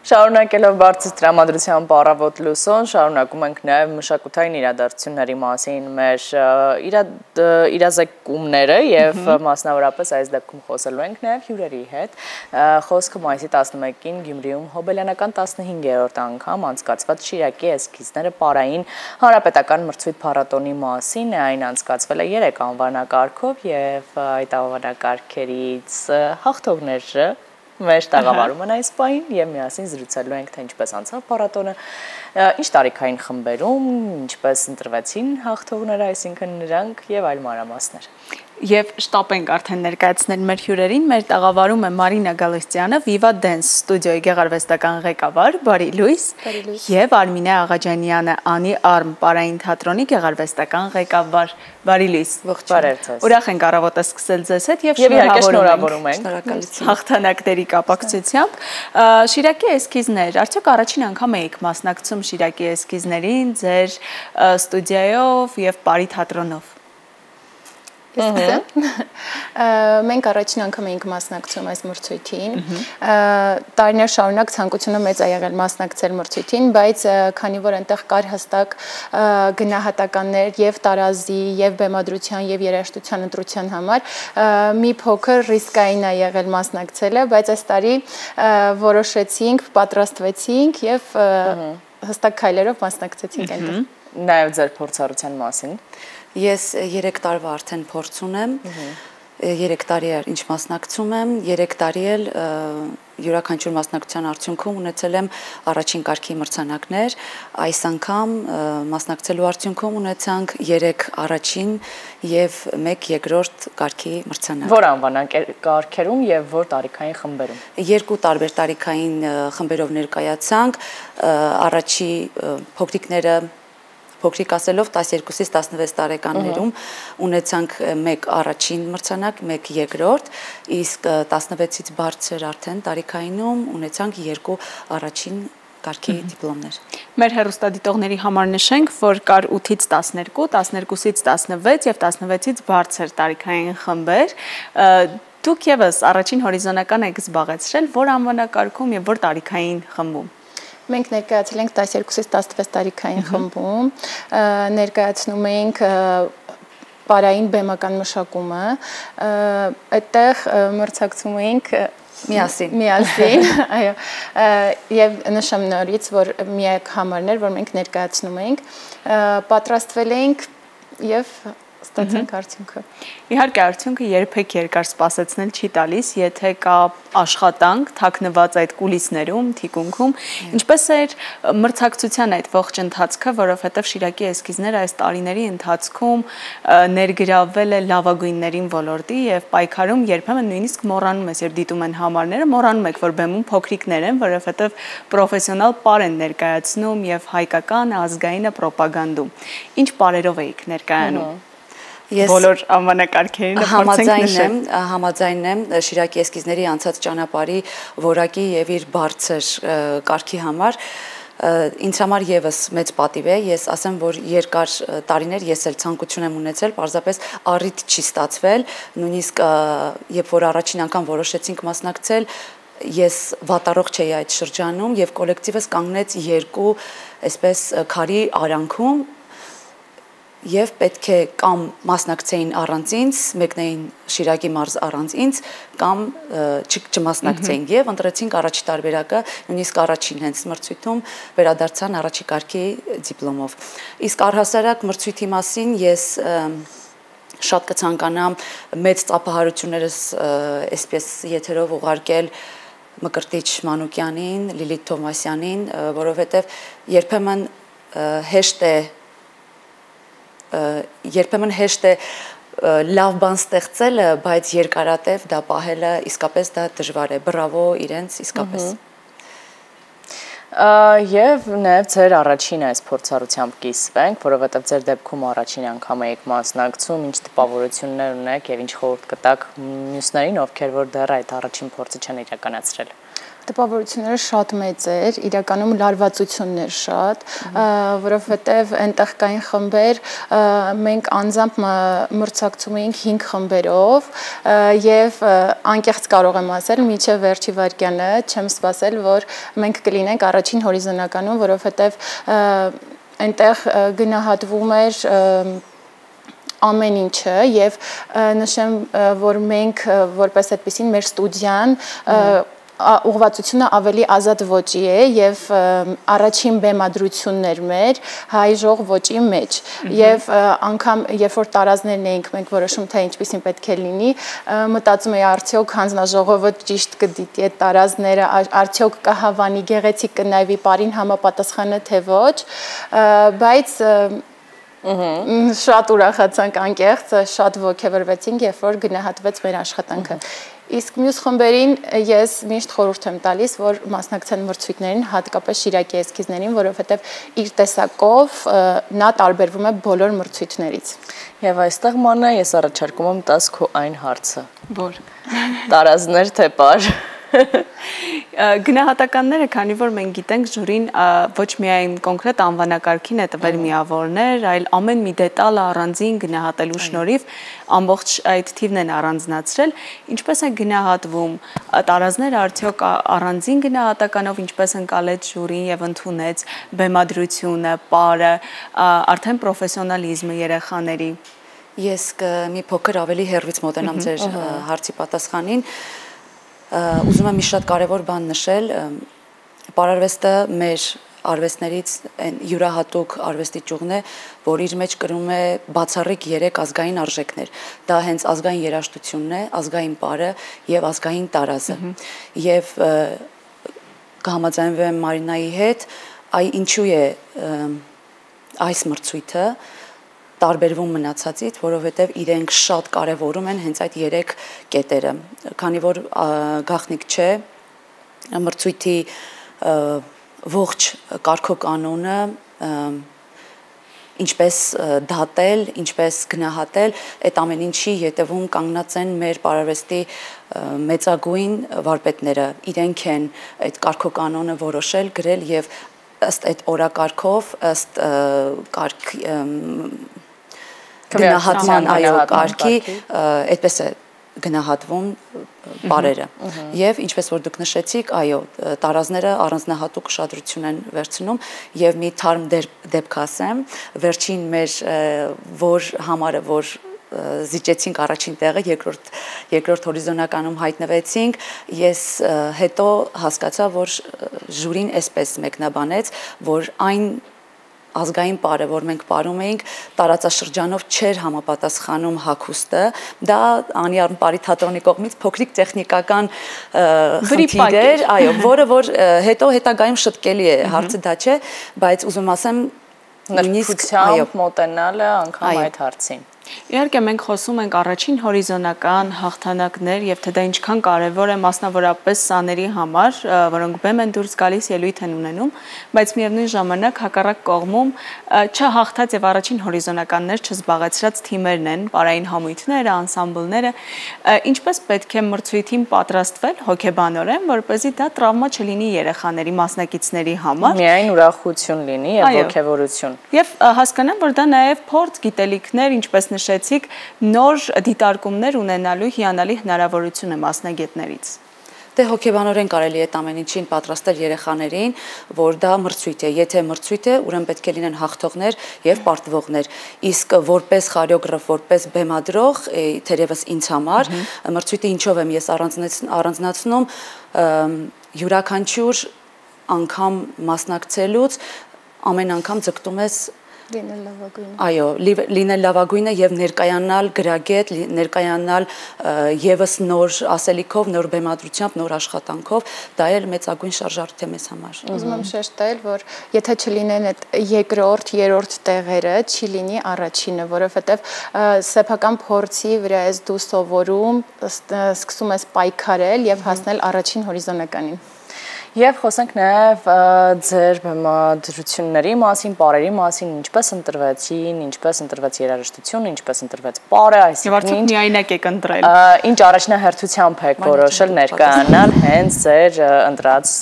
Շարունակելով բարձր տրամադրության պարավոտ լուսոն, շարունակում ենք նաև մշակութային իրադարձությունների մասին մեր իրազեկումները և մասնավորապես այս դեպքում խոսելու ենք նաև հյուրերի հետ։ Խոսքը մայիսի 11-ին Գյումրիում հոբելյանական 15-րդ անգամ անցկացված Շիրակի էսքիզները պարային հանրապետական մրցույթ փառատոնի մասին է, այն անցկացվել է 3 անվանակարգով և այդ անվանակարգերից հաղթողները մեր տաղավարում են այս պահին և միասին զրուցելու ենք, թե ինչպես անցավ փառատոնը, ինչ տարիքային խմբերում, ինչպես ընտրվեցին հաղթողները, այսինքն նրանք և այլ մանրամասներ։ Եվ շտապ ենք արդեն ներկայացնել մեր հյուրերին, մեր տաղավարում է Մարինա Գալստյանը, Viva Dance ստուդիոյի գեղարվեստական ղեկավար, բարի լույս, և Արմինե Աղաջանյանը, Անի Արմ պարային թատրոնի գեղարվեստական ղեկավար, բարի լույս։ Ուրախ ենք առավոտը սկսել ձեզ հետ և շնորհավորում ենք հաղթանակների կապակցությամբ։ Շիրակի էսքիզներ, արդյոք առաջին անգամ էիք մասնակցում Շիրակի էսքիզներին ձեր ստուդիայով և պարի թատրոնով։ Մենք առաջին անգամ էինք մասնակցում այս մրցույթին, տարիներ շարունակ ցանկությունը մեծ ա եղել մասնակցել մրցույթին, բայց քանի որ այնտեղ կար հստակ գնահատականներ եւ տարազի, եւ բեմադրության, եւ երաժշտության ընտրության համար, մի փոքր ռիսկային ա եղել մասնակցելը, բայց այս տարի որոշեցինք, պատրաստվեցինք եւ հստակ քայլերով մասնակցեցինք այնտեղ։ Նաեւ ձեր փորձառության մասին։ Ես 3 տարվա արդեն փորձ ունեմ, 3 տարի է ինչ մասնակցում եմ, 3 տարի էլ յուրաքանչյուր մասնակցության արդյունքում ունեցել եմ առաջին կարգի մրցանակներ, այս անգամ մասնակցելու արդյունքում ունեցանք 3 առաջին և 1 երկրորդ կարգի մրցանակ։ Որ անվանակարգերում և որ տարիքային խմբերում։ 2 տարբեր տարիքային խմբերով ներկայացանք, առաջի փոքրիկները Փոքրիկ ասելով 12-ից 16 տարեկաններում ունեցանք 1 առաջին մրցանակ, 1 երկրորդ, իսկ 16-ից բարձր արդեն տարիքայինում ունեցանք 2 առաջին կարգի դիպլոմներ։ Մեր հեռուստադիտողների համար նշենք, որ կար 8-ից 12, 12-ից 16 և 16-ից բարձր տարիքային խմբեր։ Դուք ևս առաջին հորիզոնական եք զբաղեցրել, որ անվանակարգում և որ տարիքային խմբում։ Մենք ներկայացել ենք 12-ից 16 տարիքային խմբում, ներկայացնում ենք պարային բեմական մշակումը, այդտեղ մրցակցում ենք միասին, այո, և նշեմ նորից, որ միակ համարներ, որ մենք ներկայացնում ենք, պատրաստվել ենք և ստացանք արդյունքը։ Իհարկե արդյունքը երբեք երկար սպասեցնել չի տալիս, եթե կա աշխատանք, թաքնված այդ կուլիսներում, թիկունքում, ինչպես էր մրցակցության այդ ողջ ընթացքը, որովհետև Շիրակի էսքիզները այս տարիների ընթացքում ներգրավվել է լավագույններին ոլորտի և պայքարում երբեմն նույնիսկ մոռանում ես, երբ դիտում են համարները, մոռանում եք, որ բեմում փոքրիկներ են, որովհետև պրոֆեսիոնալ պար են ներկայացնում և հայկական ազգայինը պրոպագանդում։ Ինչ պարերով էիք ներկայանում։ Բոլոր անվանակարգերին համաձայն եմ Շիրակի էսքիզների անցած ճանապարհի որակի եւ իր բարձր կարգի համար ինձ համար եւս մեծ պատիվ է, ես ասեմ, որ երկար տարիներ ես էլ ցանկություն եմ ունեցել, պարզապես առիթ չի ստացվել, նույնիսկ երբ որ առաջին անգամ որոշեցինք մասնակցել, ես վատառող չէի այդ շրջանում եւ կոլեկտիվս կանգնեց 2 այսպես քարի արանքում Եվ պետք է կամ մասնակցեին առանց ինձ, մեկնեին Շիրակի մարզ առանց ինձ, կամ չմասնակցեին եւ ընտրեցինք առաջի տարբերակը, նույնիսկ առաջին հենց մրցույթում վերադարձան առաջի կարգի դիպլոմով։ Իսկ առհասարակ մրցույթի մասին ես շատ կցանկանամ մեծ ծափահարություններս այսպես եթերով ուղարկել Մկրտիչ Մանուկյանին, Լիլիթ Թովմասյանին, որովհետեւ երբեմն հեշտ է լավ բան ստեղծելը, բայց երկարատև դա պահելը իսկապես դա դժվար է, բրավո իրենց իսկապես։ Եվ նաև ձեր առաջին այս փորձառությամբ կիսվենք, որովհետև ձեր դեպքում առաջին անգամ եք մասնակցում, ինչ տպավորություններ ունեք և ինչ խորհուրդ կտաք մյուսներին, ովքեր որ դեռ այդ առաջին փորձը չեն իրականացրել։ տպավորությունները շատ մեծ էր, իրականում լարվածություններ շատ, որովհետև այնտեղ կային խմբեր, մենք անձամբ մրցակցում էինք 5 խմբերով եւ անկեղծ կարող եմ ասել, մինչեւ վերջի վայրկյանը չեմ սպասել, որ մենք կլինենք առաջին հորիզոնականում, որովհետև այնտեղ գնահատվում էր ամեն ինչը եւ նշեմ, որ մենք որպես այդպեսին մեր ստուդիան ուղղվածությունը ավելի ազատ ոճի է եւ առաջին բեմադրությունն էր մեր հայ ժող ոճի մեջ եւ անգամ երբ որ տարազներն էինք մենք որոշում թե ինչպեսին պետք է լինի մտածում էի արդյոք հանձնաժողովը ճիշտ կդիտի այդ տարազները արդյոք կհավանի գեղեցիկ կնայվի բարին համապատասխանը թե ոչ բայց շատ ուրախացանք անկեղծ, շատ ոգևորվեցինք, երբ որ գնահատվեց մեր աշխատանքը։ Իսկ մյուս խմբերին ես միշտ խորհուրդ եմ տալիս, որ մասնակցեն մրցույթներին, հատկապես Շիրակի էսքիզներին, որովհետև իր տեսակով նա տարբերվում է բոլոր մրցույթներից։ Եվ այստեղ մանա ես առաջարկում եմ տաս քո այն հարցը։ Որ Տարազներ թե պար։ Գնահատականները, քանի որ մենք գիտենք ժյուրին ոչ միայն կոնկրետ անվանակարգին է տվել միավորներ, այլ ամեն մի դետալը առանձին գնահատելու շնորհիվ ամբողջ այդ թիվն են առանձնացրել, ինչպես է գնահատվում տարազները արդյոք առանձին գնահատականով ինչպես ընկալեց ժյուրին եւ ընդունեց բեմադրությունը, պարը, արդեն պրոֆեսիոնալիզմը երեխաների։ Ես մի փոքր ավելի հեռվից մոտենամ ձեր հարցի պատասխանին ուզում եմ մի շատ կարևոր բան նշել, պարարվեստը մեր արվեստներից յուրահատուկ արվեստի ճյուղն է, որ իր մեջ կրում է բացառիկ 3 ազգային արժեքներ։ Դա հենց ազգային երաժշտությունն է, ազգային պարը եւ ազգային տարազը։ Եվ կհամաձայնվեմ Մարինայի հետ, ինչու է այս մրցույթը տարբերվում մնացածից, որովհետև իրենք շատ կարևորում են հենց այդ 3 կետերը, քանի որ գաղտնիք չէ մրցույթի ողջ կարգոկանոնը ինչպես դատել, ինչպես գնահատել, այդ ամեն ինչի ետևում կանգնած են մեր պարարվեստի մեծագույն վարպետները, իրենք են այդ կարգոկանոնը որոշել, գրել եւ ըստ այդ օրակարգով, ըստ գնահատման այո կարգի այդպես է գնահատվում բարերը եւ ինչպես որ դուք նշեցիք այո տարազները առանձնահատուկ ուշադրություն են վերցնում եւ մի թարմ դեպք ասեմ վերջին մեր որ համարը որ զիջեցինք առաջին տեղը երկրորդ հորիզոնականում հայտնվեցինք ես հետո հասկացա որ ժյուրին այսպես մեկնաբանեց որ այն ազգային պարը, որ մենք պարում էինք, տարածաշրջանով չէր համապատասխանում հագուստը, դա Անիարն պարի թատրոնի կողմից փոքրիկ տեխնիկական խնդիր էր, այո, որը որ հետո հետագայում շտկելի է, հարցը դա չէ, բայց ուզում ասեմ նրբությամբ մոտենալը անգամ այդ հարցին։ Իհարկե մենք խոսում ենք առաջին հորիզոնական հաղթանակներ եւ թե դա ինչքան կարեւոր է մասնավորապես սաների համար, որոնք բեմ են դուրս գալիս ելույթ են ունենում, բայց միևնույն ժամանակ հակառակ կողմում չհաղթած եւ առաջին հորիզոնականներ չզբաղեցրած թիմերն են, պարային համույթները, անսամբլները, ինչպես պետք է մրցույթին պատրաստվել հոգեբանորեն, որպեսզի դա տրավմա չլինի երեխաների մասնակիցների համար։ Միայն ուրախություն լինի եւ ոգեվորություն։ Եվ հասկանամ, որ դա նաեւ փորձ, գիտելիքներ, ինչպես նշեցիք, նոր դիտարկումներ ունենալու հիանալի հնարավորություն է մասնագետներից։ Դե հոգեբանորեն կարելի է այդ ամեն ինչին պատրաստել երեխաներին, որ դա մրցույթ է։ Եթե մրցույթ է, ուրեմն պետք է լինեն հաղթողներ եւ պարտվողներ։ Իսկ որպես խորեոգրաֆ, որպես բեմադրող, թերևս ինձ համար, մրցույթը ինչով եմ ես առանձնացնում, յուրաքանչյուր անգամ մասնակցելուց ամեն անգամ ձգտում ես լինել լավագույնը։ Այո, լինել լավագույնը եւ ներկայանալ գրագետ, ներկայանալ եւս նոր ասելիքով, նոր բեմադրությամբ, նոր աշխատանքով, դա էլ մեծագույն շարժառիթ է մեզ համար։ Ուզում եմ շեշտել, որ եթե չլինեն այդ երկրորդ, երրորդ տեղերը, չի լինի առաջինը, որովհետեւ սեփական փորձի վրա ես դու սովորում, սկսում ես պայքարել եւ հասնել առաջին հորիզոնականին։ Եվ խոսենք նաև ձեր բեմադրությունների մասին, պարերի մասին, ինչպես ընտրվեցին, ինչպես ընտրվեց երաժշտությունը, ինչպես ընտրվեց պարը, այսինքն միայնակ եք ընտրել։ Ինչ առաջնահերթությամբ եք որոշել ներկայանալ հենց ձեր ընտրած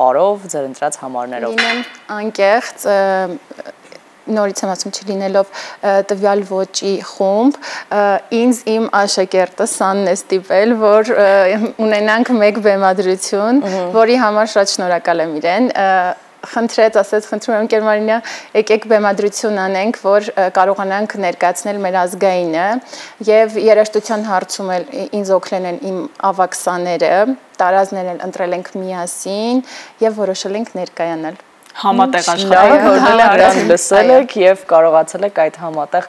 պարով, ձեր ընտրած համարներով։ Լինեմ անկեղծ, նորից եմ ասում չլինելով տվյալ ոճի խումբ, ինձ իմ աշակերտը Սանն է ստիպել, որ ունենանք մեկ բեմադրություն, որի համար շատ շնորհակալ եմ իրեն, խնդրեց, ասեց, խնդրում եմ Կերմանինա, եկեք բեմադրություն անենք, որ կարողանանք ներկայացնել մեր ազգայինը եւ երաժշտության հարցում էլ ինձ օգնել են իմ ավագ սաները, տարազներ էլ ընտրել ենք միասին եւ որոշել ենք ներկայանալ։ Համատեղ աշխատանք լսել եք եւ կարողացել եք այդ համատեղ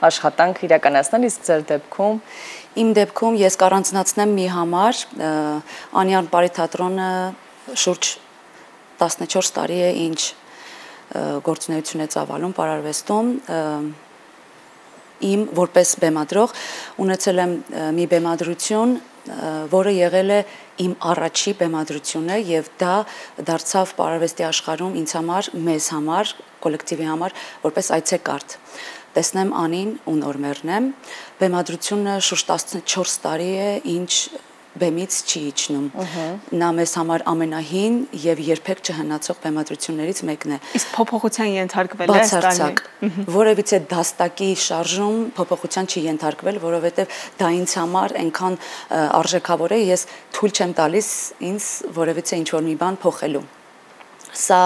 աշխատանք իրականացնել, իսկ ձեր դեպքում իմ դեպքում ես կառանձնացնեմ մի համար, Անյան Պարի թատրոնը շուրջ 14 տարի է ինչ գործունեություն է ծավալում պարարվեստում, իմ որպես բեմադրող ունեցել եմ մի բեմադրություն, որը եղել է իմ առաջի բեմադրությունը եւ դա դարձավ պարարվեստի աշխարհում ինձ համար, մեզ համար, կոլեկտիվի համար որպես այցեկարտ։ Տեսնեմ Անին ու նոր մեռնեմ, բեմադրությունը շուրջ 14 տարի է, ինչ բեմից չի իջնում։ Նա մեզ համար ամենահին եւ երբեք չհնացող բեմադրություններից մեկն է։ Իսկ փոփոխության ենթարկվել է բացարձակ, որևիցե դաստակի շարժում փոփոխության չի ենթարկվել, որովհետեւ դա ինձ համար այնքան արժեքավոր է, ես թույլ չեմ տալիս ինձ որևիցե ինչ-որ մի բան փոխելու։ Սա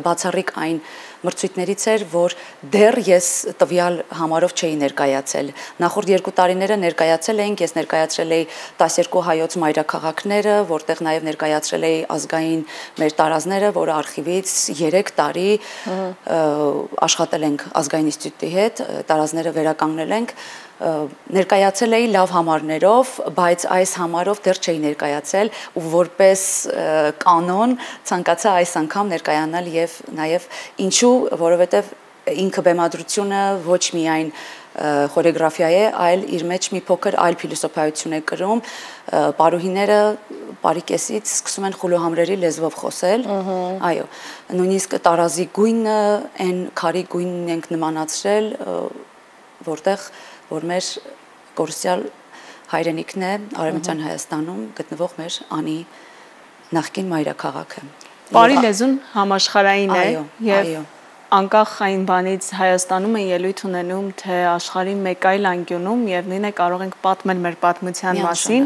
բացառիկ այն մրցույթներից էր, որ դեռ ես տվյալ համարով չէի ներկայացել։ Նախորդ 2 տարիները ներկայացել էինք, ես ներկայացրել էի 12 հայոց մայրաքաղաքները, որտեղ նաև ներկայացրել էի ազգային մեր տարազները, որը արխիվից 3 տարի աշխատել ենք ազգային ինստիտուտի հետ, տարազները վերականգնել ենք, ներկայացել էի լավ համարներով, բայց այս համարով դեռ չէի ներկայացել ու որպես կանոն ցանկացա այս անգամ ներկայանալ եւ նաեւ ինչու, որովհետեւ ինքը բեմադրությունը ոչ միայն խորեգրաֆիա է, այլ իր մեջ մի փոքր այլ փիլիսոփայություն է կրում, պարուհիները բարի կեսից սկսում են խուլուհամրերի լեզվով խոսել, այո, նույնիսկ տարազի գույնը, այն քարի գույնն ենք նմանացրել, որտեղ որ մեր կորուսյալ հայրենիքն է Արևմտյան Հայաստանում գտնվող մեր Անի նախկին մայրաքաղաքը։ Պարի լեզուն համաշխարհային է եւ անկախ այն բանից Հայաստանում են ելույթ ունենում, թե աշխարհի մեկ այլ անկյունում եւ նույնը կարող ենք պատմել մեր պատմության մասին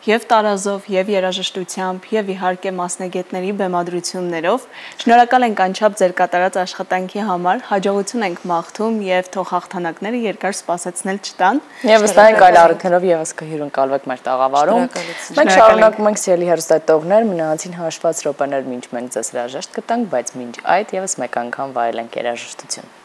եւ տարազով եւ երաժշտությամբ եւ իհարկե մասնագետների բեմադրություններով։ Շնորհակալ ենք անչափ ձեր կատարած աշխատանքի համար, հաջողություն ենք մաղթում եւ թող հաղթանակները երկար սպասեցնել չտան։ Եվ վստահ ենք այլ առիթներով եւս կհյուրընկալվեք մեր տաղավարում։ Մենք շարունակում ենք սիրելի հեռուստատողներ, մնացին հաշված րոպեներ, մինչ մենք ձեզ հրաժեշտ կտանք, բայց մինչ այդ եւս մեկ անգամ վայելենք երաժշտություն։